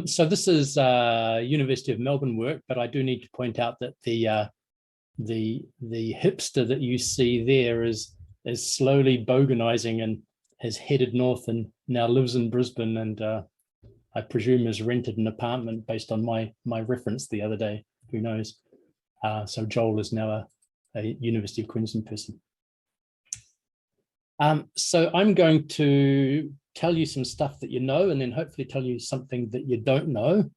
So this is University of Melbourne work, but I do need to point out that the hipster that you see there is slowly boganizing and has headed north and now lives in Brisbane, and I presume has rented an apartment based on my reference the other day. Who knows? So Joel is now a University of Queensland person. So I'm going to tell you some stuff that you know, and then hopefully tell you something that you don't know.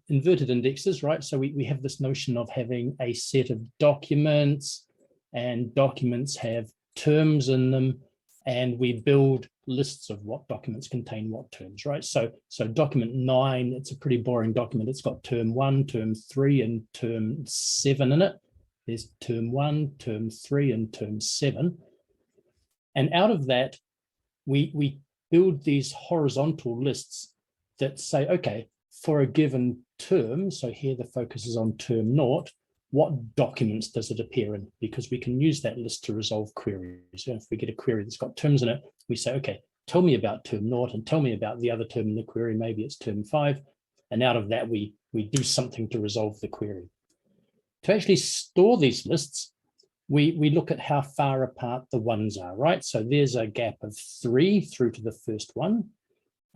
Inverted indexes, right? So we have this notion of having a set of documents, and documents have terms in them, and we build lists of what documents contain what terms, right? So document 9, it's a pretty boring document. It's got term 1, term 3, and term 7 in it. There's term 1, term 3, and term 7. And out of that, we build these horizontal lists that say, okay, for a given term, so here the focus is on term 0, what documents does it appear in? Because we can use that list to resolve queries. So if we get a query that's got terms in it, we say, okay, tell me about term 0 and tell me about the other term in the query, maybe it's term 5. And out of that, we do something to resolve the query. To actually store these lists, we look at how far apart the ones are, right? So there's a gap of 3 through to the first one,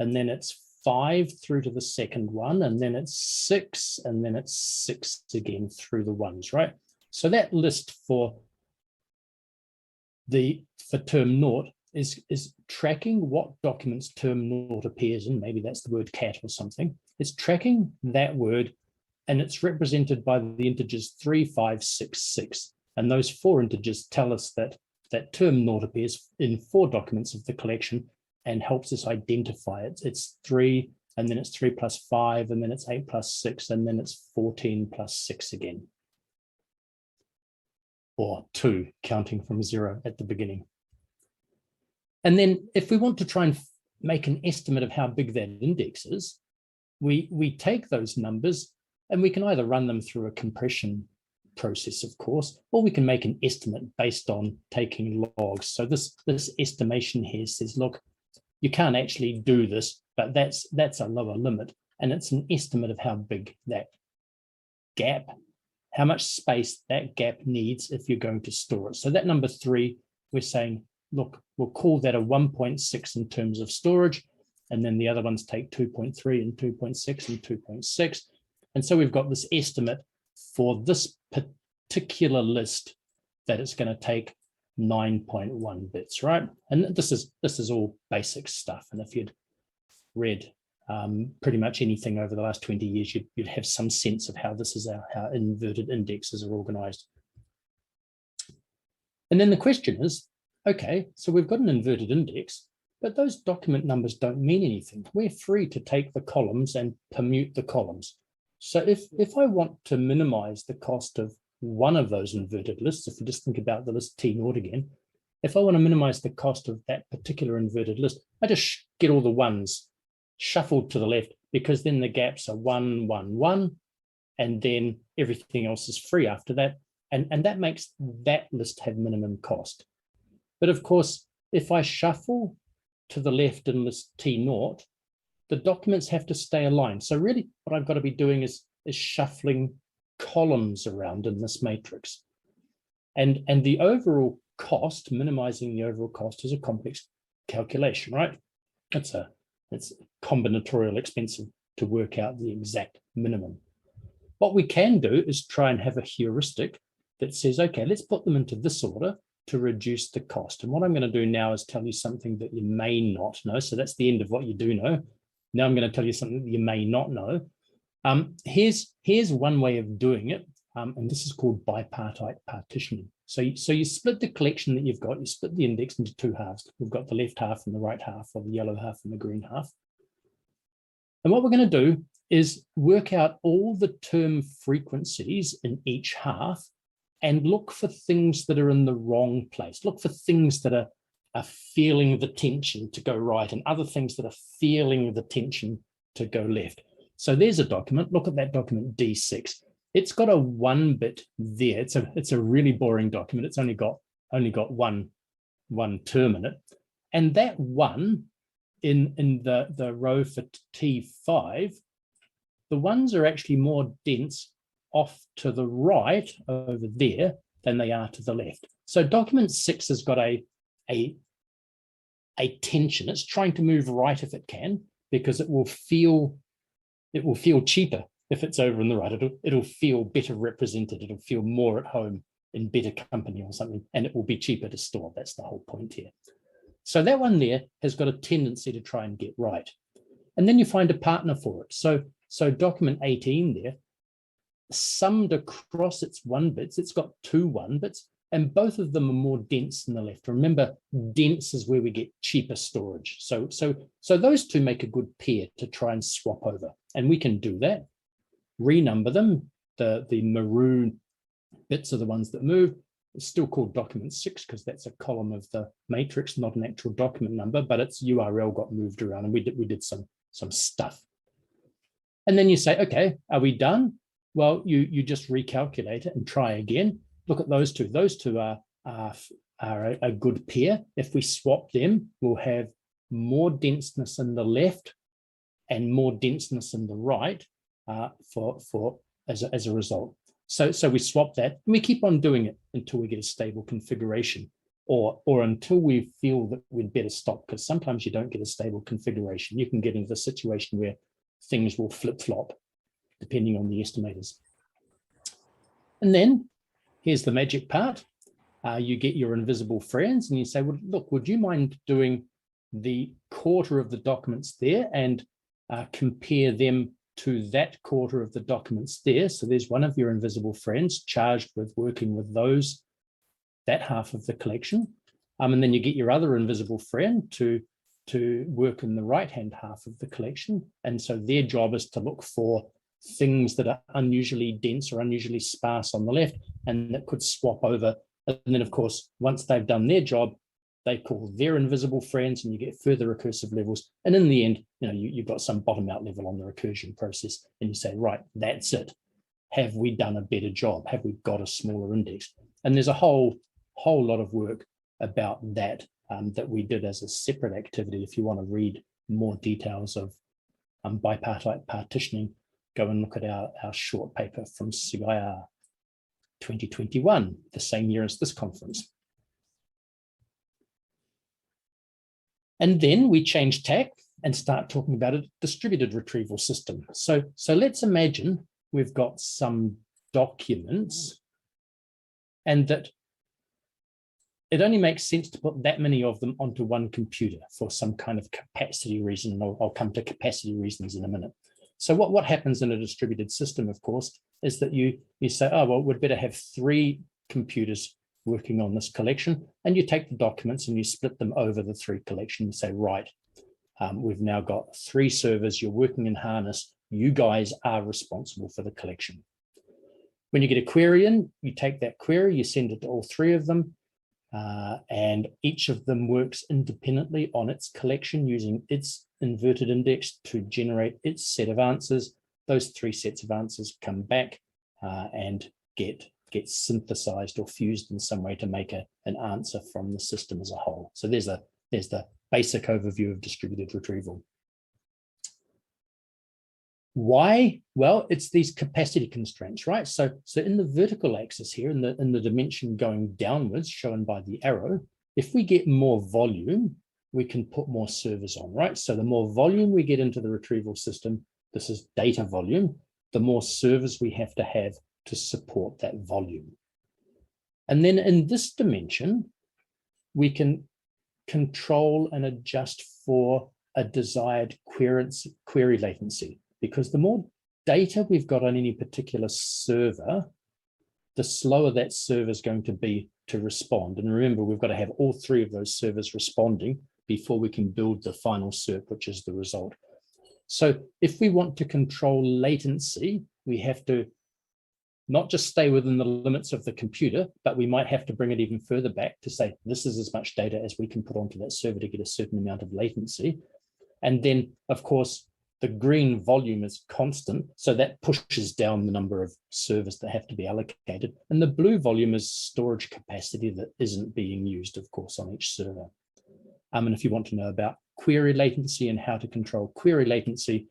and then it's 5 through to the second one, and then it's 6, and then it's 6 again through the ones, right? So that list for term 0 is tracking what documents term 0 appears in. Maybe that's the word cat or something. It's tracking that word, and it's represented by the integers 3, 5, 6, 6. And those 4 integers tell us that term 0 appears in 4 documents of the collection and helps us identify it. It's 3, and then it's 3 plus 5, and then it's 8 plus 6, and then it's 14 plus 6 again. Or 2, counting from 0 at the beginning. And then if we want to try and make an estimate of how big that index is, we take those numbers and we can either run them through a compression process, of course, or we can make an estimate based on taking logs. So this estimation here says, look, you can't actually do this, but that's a lower limit, and it's an estimate of how big that gap, how much space that gap needs if you're going to store it. So that number 3, we're saying, look, we'll call that a 1.6 in terms of storage, and then the other ones take 2.3 and 2.6 and 2.6. And so we've got this estimate for this particular list that it's going to take 9.1 bits, right? And this is all basic stuff. And if you'd read pretty much anything over the last 20 years, you'd have some sense of how this is how inverted indexes are organized. And then the question is, okay, so we've got an inverted index, but those document numbers don't mean anything. We're free to take the columns and permute the columns. So if I want to minimize the cost of one of those inverted lists, if you just think about the list T0 again, if I want to minimize the cost of that particular inverted list, I just get all the ones shuffled to the left, because then the gaps are 1, 1, 1, and then everything else is free after that. And that makes that list have minimum cost. But of course, if I shuffle to the left in list T0, the documents have to stay aligned. So really what I've got to be doing is shuffling columns around in this matrix. And the overall cost, minimizing the overall cost, is a complex calculation, right? It's combinatorial expensive to work out the exact minimum. What we can do is try and have a heuristic that says, okay, let's put them into this order to reduce the cost. And what I'm going to do now is tell you something that you may not know. So that's the end of what you do know. Now I'm going to tell you something that you may not know. Here's one way of doing it, and this is called bipartite partitioning. So you split the collection that you've got, you split the index into 2 halves. We've got the left half and the right half, or the yellow half and the green half. And what we're going to do is work out all the term frequencies in each half and look for things that are in the wrong place. Look for things that are feeling the tension to go right, and other things that are feeling the tension to go left. So there's a document. Look at that document D6. It's got a 1 bit there. It's a really boring document. It's only got one term in it, and that 1 in the row for T5, the ones are actually more dense off to the right over there than they are to the left. So document 6 has got a tension. It's trying to move right if it can, because it will feel cheaper if it's over on the right. It'll feel better represented. It'll feel more at home in better company or something, and it will be cheaper to store. That's the whole point here. So that one there has got a tendency to try and get right. And then you find a partner for it. So document 18 there, summed across its 1 bits, it's got 2 1 bits, and both of them are more dense than the left. Remember, dense is where we get cheaper storage. So those two make a good pair to try and swap over. And we can do that, renumber them. The maroon bits are the ones that move. It's still called document 6 because that's a column of the matrix, not an actual document number, but its URL got moved around, and we did some stuff. And then you say, okay, are we done? Well, you just recalculate it and try again. Look at those two. Those two are a good pair. If we swap them, we'll have more denseness in the left and more denseness in the right as a result. So we swap that, and we keep on doing it until we get a stable configuration, or until we feel that we'd better stop, because sometimes you don't get a stable configuration. You can get into the situation where things will flip-flop depending on the estimators. And then here's the magic part. You get your invisible friends and you say, well, look, would you mind doing the quarter of the documents there and compare them to that quarter of the documents there? So there's one of your invisible friends charged with working with that half of the collection. And then you get your other invisible friend to work in the right-hand half of the collection. And so their job is to look for things that are unusually dense or unusually sparse on the left, and that could swap over. And then, of course, once they've done their job, they call their invisible friends, and you get further recursive levels. And in the end, you've got some bottom-out level on the recursion process, and you say, right, that's it. Have we done a better job? Have we got a smaller index? And there's a whole lot of work about that that we did as a separate activity. If you want to read more details of bipartite partitioning, go and look at our short paper from CIR 2021, the same year as this conference. And then we change tack and start talking about a distributed retrieval system. So let's imagine we've got some documents, and that it only makes sense to put that many of them onto one computer for some kind of capacity reason. And I'll come to capacity reasons in a minute. So what happens in a distributed system, of course, is that you say, oh, well, we'd better have 3 computers working on this collection, and you take the documents and you split them over the 3 collections. You say, right, we've now got 3 servers, you're working in harness, you guys are responsible for the collection. When you get a query in, you take that query, you send it to all 3 of them, and each of them works independently on its collection using its inverted index to generate its set of answers. Those 3 sets of answers come back and get synthesized or fused in some way to make an answer from the system as a whole. So there's the basic overview of distributed retrieval. Why? Well, it's these capacity constraints, right? So in the vertical axis here, in the dimension going downwards, shown by the arrow, if we get more volume, we can put more servers on, right? So the more volume we get into the retrieval system, this is data volume, the more servers we have to support that volume. And then in this dimension, we can control and adjust for a desired query latency, because the more data we've got on any particular server, the slower that server is going to be to respond. And remember, we've got to have all 3 of those servers responding before we can build the final SERP, which is the result. So if we want to control latency, we have to not just stay within the limits of the computer, but we might have to bring it even further back to say, this is as much data as we can put onto that server to get a certain amount of latency. And then, of course, the green volume is constant, so that pushes down the number of servers that have to be allocated. And the blue volume is storage capacity that isn't being used, of course, on each server. And if you want to know about query latency and how to control query latency.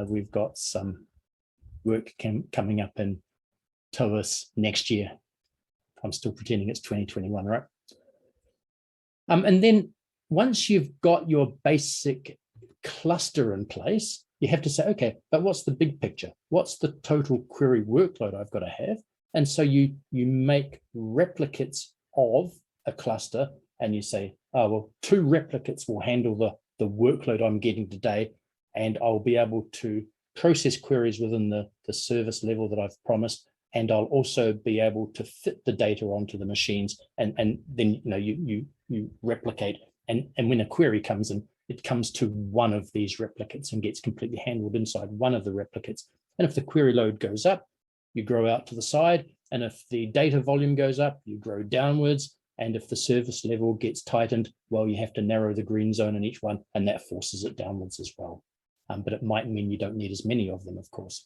We've got some work coming up in TOAS next year. I'm still pretending it's 2021, right? And then once you've got your basic cluster in place, you have to say, okay, but what's the big picture? What's the total query workload I've got to have? And so you make replicates of a cluster, and you say, oh, well, 2 replicates will handle the workload I'm getting today, and I'll be able to process queries within the service level that I've promised, and I'll also be able to fit the data onto the machines, and then you replicate, and when a query comes in, it comes to one of these replicates and gets completely handled inside one of the replicates. And if the query load goes up, you grow out to the side, and if the data volume goes up, you grow downwards, and if the service level gets tightened, well, you have to narrow the green zone in each one, and that forces it downwards as well. But it might mean you don't need as many of them, of course.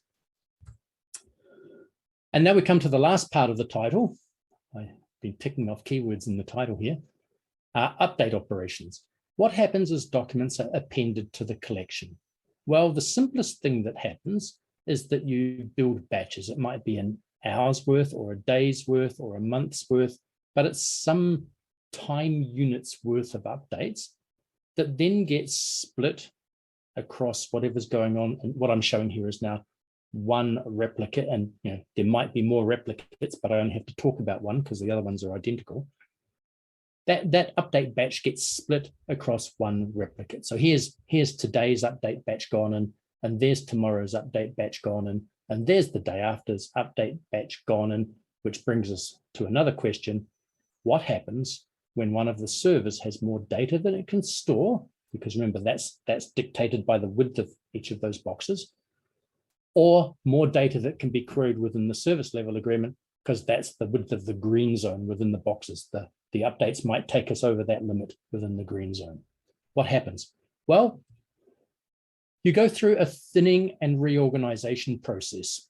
And now we come to the last part of the title. I've been ticking off keywords in the title here. Update operations. What happens as documents are appended to the collection? Well, the simplest thing that happens is that you build batches. It might be an hour's worth or a day's worth or a month's worth, but it's some time units worth of updates that then gets split across whatever's going on. And what I'm showing here is now one replicate, and there might be more replicates, but I only have to talk about one because the other ones are identical. That update batch gets split across one replicate. So here's today's update batch gone in, and there's tomorrow's update batch gone in, and there's the day after's update batch gone in, which brings us to another question. What happens when one of the servers has more data than it can store? Because remember, that's dictated by the width of each of those boxes, or more data that can be queried within the service level agreement, because that's the width of the green zone within the boxes. The updates might take us over that limit within the green zone. What happens? Well, you go through a thinning and reorganization process.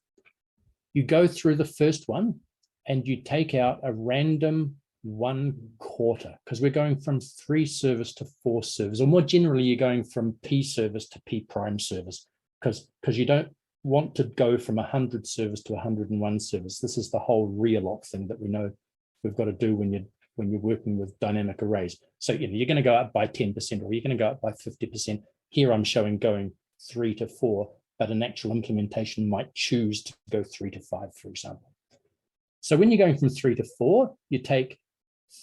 You go through the first one and you take out a random 1/4, because we're going from 3 servers to 4 servers, or more generally, you're going from P service to P prime service, because you don't want to go from 100 servers to 101 servers. This is the whole relock thing that we know we've got to do when you're working with dynamic arrays. So you're going to go up by 10%, or you're going to go up by 50%. Here I'm showing going 3 to 4, but an actual implementation might choose to go 3 to 5, for example. So when you're going from 3 to 4, you take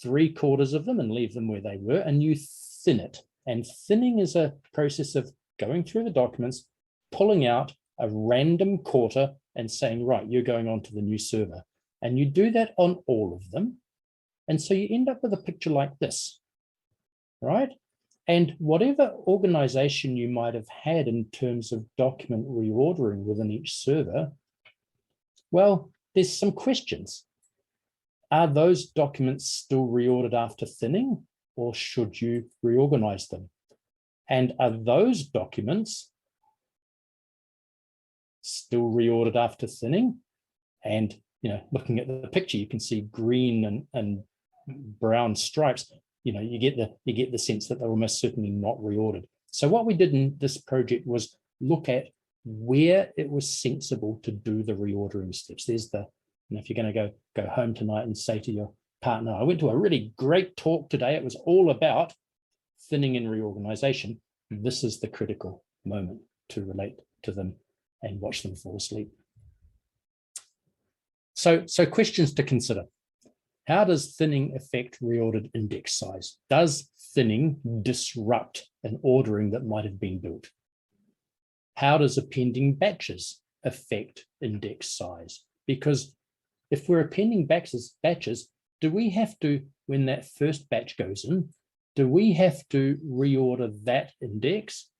3/4 of them and leave them where they were, and you thin it. And thinning is a process of going through the documents, pulling out a random quarter and saying, right, you're going on to the new server. And you do that on all of them. And so you end up with a picture like this, right? And whatever organization you might have had in terms of document reordering within each server, well, there's some questions. Are those documents still reordered after thinning, or should you reorganize them? And are those documents still reordered after thinning? And looking at the picture, you can see green and brown stripes. You get the sense that they're almost certainly not reordered. So what we did in this project was look at where it was sensible to do the reordering steps. There's the, if you're going to go home tonight and say to your partner, I went to a really great talk today, it was all about thinning and reorganization. This is the critical moment to relate to them and watch them fall asleep. So questions to consider. How does thinning affect reordered index size? Does thinning disrupt an ordering that might have been built? How does appending batches affect index size? Because if we're appending batches, do we have to, when that first batch goes in, do we have to reorder that index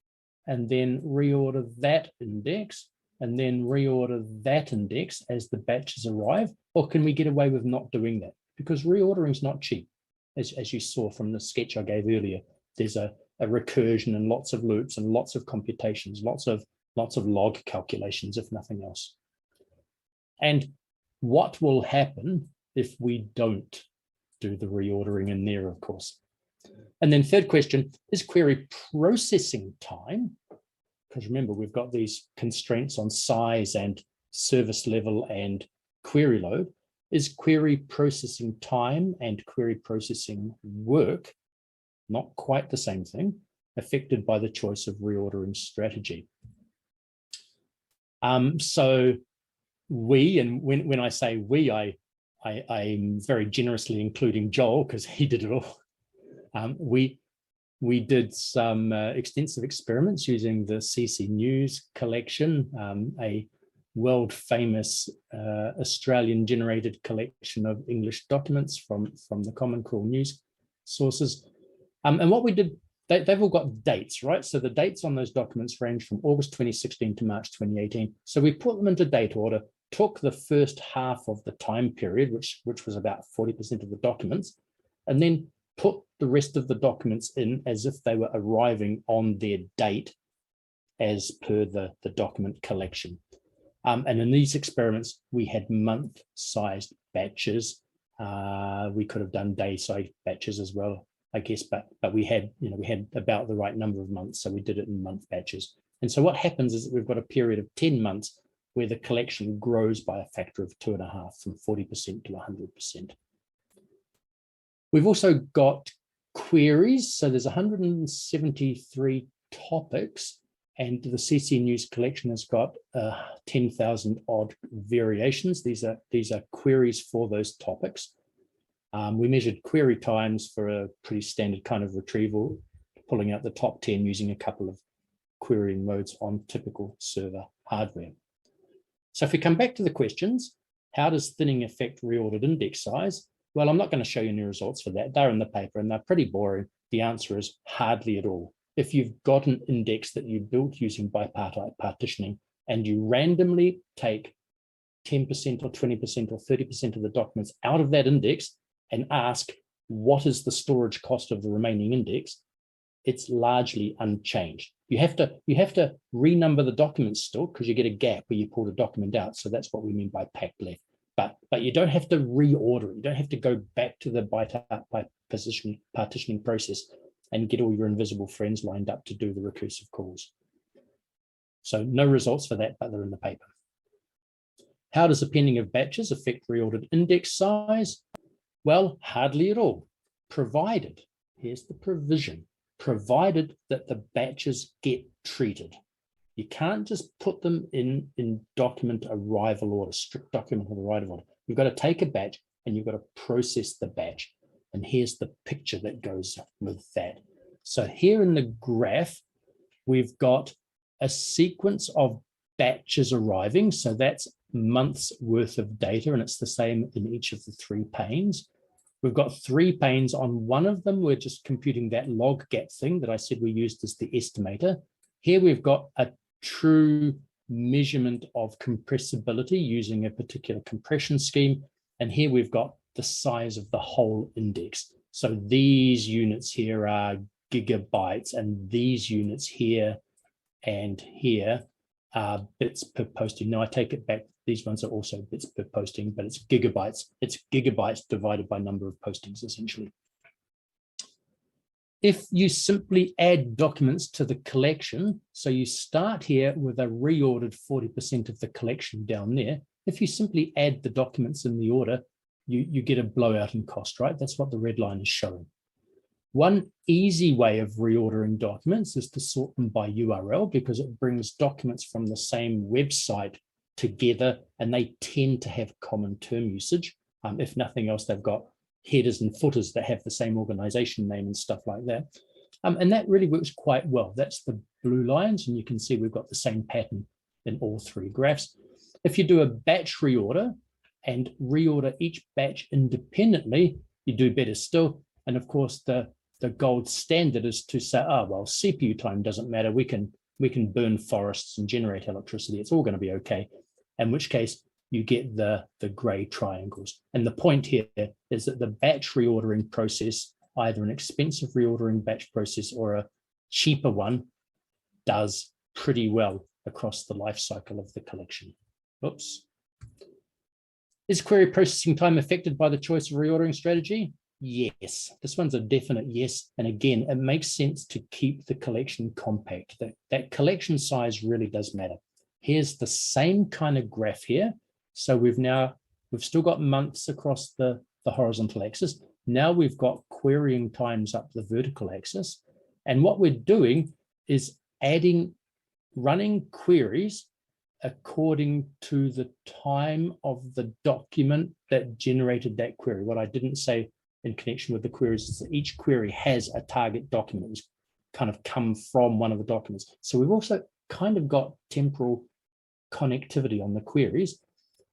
and then reorder that index and then reorder that index as the batches arrive? Or can we get away with not doing that? Because reordering is not cheap. As you saw from the sketch I gave earlier, there's a recursion and lots of loops and lots of computations, lots of log calculations, if nothing else. And what will happen if we don't do the reordering in there, of course? And then third question, is query processing time, because remember, we've got these constraints on size and service level and query load, is query processing time and query processing work, not quite the same thing, affected by the choice of reordering strategy? So we, and when I say we, I'm very generously including Joel because he did it all. We did some extensive experiments using the CC News collection, a world famous Australian generated collection of English documents from the Common Crawl news sources. And what we did, they've all got dates, right? So the dates on those documents range from August 2016 to March 2018. So we put them into date order, took the first half of the time period, which was about 40% of the documents, and then put the rest of the documents in as if they were arriving on their date as per the document collection. And in these experiments, we had month-sized batches. We could have done day-sized batches as well, I guess, but we had about the right number of months, so we did it in month batches. And so what happens is that we've got a period of 10 months where the collection grows by a factor of 2.5, from 40% to 100%. We've also got queries. So there's 173 topics, and the CC News collection has got 10,000 odd variations. These are queries for those topics. We measured query times for a pretty standard kind of retrieval, pulling out the top 10 using a couple of querying modes on typical server hardware. So if we come back to the questions, how does thinning affect reordered index size? Well, I'm not going to show you any results for that. They're in the paper and they're pretty boring. The answer is hardly at all. If you've got an index that you built using bipartite partitioning and you randomly take 10% or 20% or 30% of the documents out of that index and ask, what is the storage cost of the remaining index? It's largely unchanged. You have to renumber the documents still because you get a gap where you pull the document out. So that's what we mean by packed left. But you don't have to reorder it. You don't have to go back to the partitioning process and get all your invisible friends lined up to do the recursive calls. So no results for that, but they're in the paper. How does appending of batches affect reordered index size? Well, hardly at all, provided, here's the provision, provided that the batches get treated. You can't just put them in document arrival order, strict document arrival order. You've got to take a batch and you've got to process the batch. And here's the picture that goes with that. So here in the graph, we've got a sequence of batches arriving. So that's months worth of data, and it's the same in each of the 3 panes. We've got 3 panes. On one of them, we're just computing that log gap thing that I said we used as the estimator. Here we've got a true measurement of compressibility using a particular compression scheme. And here we've got the size of the whole index. So these units here are gigabytes, and these units here and here are bits per posting. Now I take it back, these ones are also bits per posting, but it's gigabytes. It's gigabytes divided by number of postings, essentially. If you simply add documents to the collection, so you start here with a reordered 40% of the collection down there. If you simply add the documents in the order, you get a blowout in cost, right? That's what the red line is showing. One easy way of reordering documents is to sort them by URL, because it brings documents from the same website together and they tend to have common term usage. If nothing else, they've got headers and footers that have the same organization name and stuff like that. And that really works quite well. That's the blue lines, and you can see we've got the same pattern in all 3 graphs. If you do a batch reorder and reorder each batch independently, you do better still. And of course, the gold standard is to say, oh, well, CPU time doesn't matter. We can burn forests and generate electricity. It's all going to be okay. In which case, you get the gray triangles. And the point here is that the batch reordering process, either an expensive reordering batch process or a cheaper one, does pretty well across the life cycle of the collection. Oops. Is query processing time affected by the choice of reordering strategy? yes. This one's a definite yes. And again, it makes sense to keep the collection compact. That collection size really does matter. Here's the same kind of graph here. So we've still got months across the horizontal axis. Now we've got querying times up the vertical axis. And what we're doing is running queries according to the time of the document that generated that query. What I didn't say in connection with the queries is that each query has a target document. It's kind of come from one of the documents. So we've also kind of got temporal connectivity on the queries.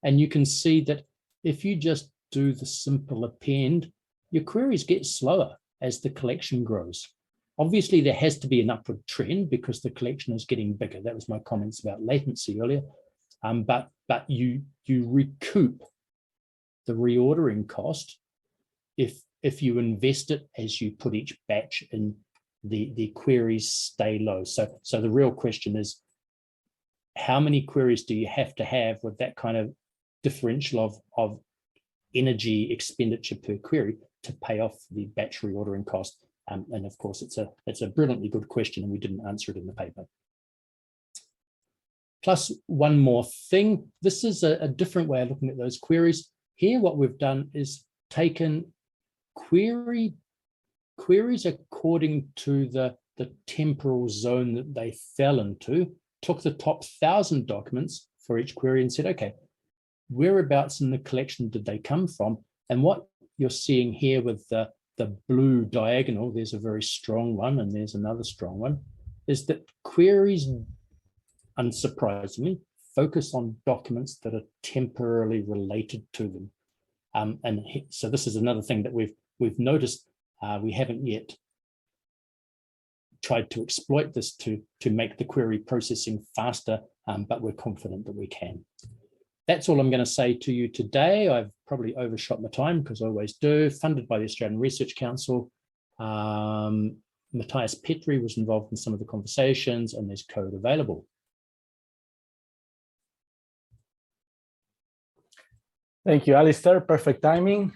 And you can see that if you just do the simple append, your queries get slower as the collection grows. Obviously, there has to be an upward trend because the collection is getting bigger. That was my comments about latency earlier. But you recoup the reordering cost if you invest it as you put each batch in, the queries stay low. So the real question is, how many queries do you have to have with that kind of differential of energy expenditure per query to pay off the batch reordering cost? And of course, it's a brilliantly good question, and we didn't answer it in the paper. Plus, one more thing. This is a different way of looking at those queries. Here, what we've done is taken queries according to the temporal zone that they fell into, took the top 1,000 documents for each query and said, okay, whereabouts in the collection did they come from? And what you're seeing here with the blue diagonal, there's a very strong one and there's another strong one, is that queries, unsurprisingly, focus on documents that are temporarily related to them. And so this is another thing that we've noticed. We haven't yet tried to exploit this to make the query processing faster, but we're confident that we can. That's all I'm going to say to you today. I've probably overshot my time because I always do. Funded by the Australian Research Council. Matthias Petri was involved in some of the conversations, and there's code available. Thank you, Alistair. Perfect timing.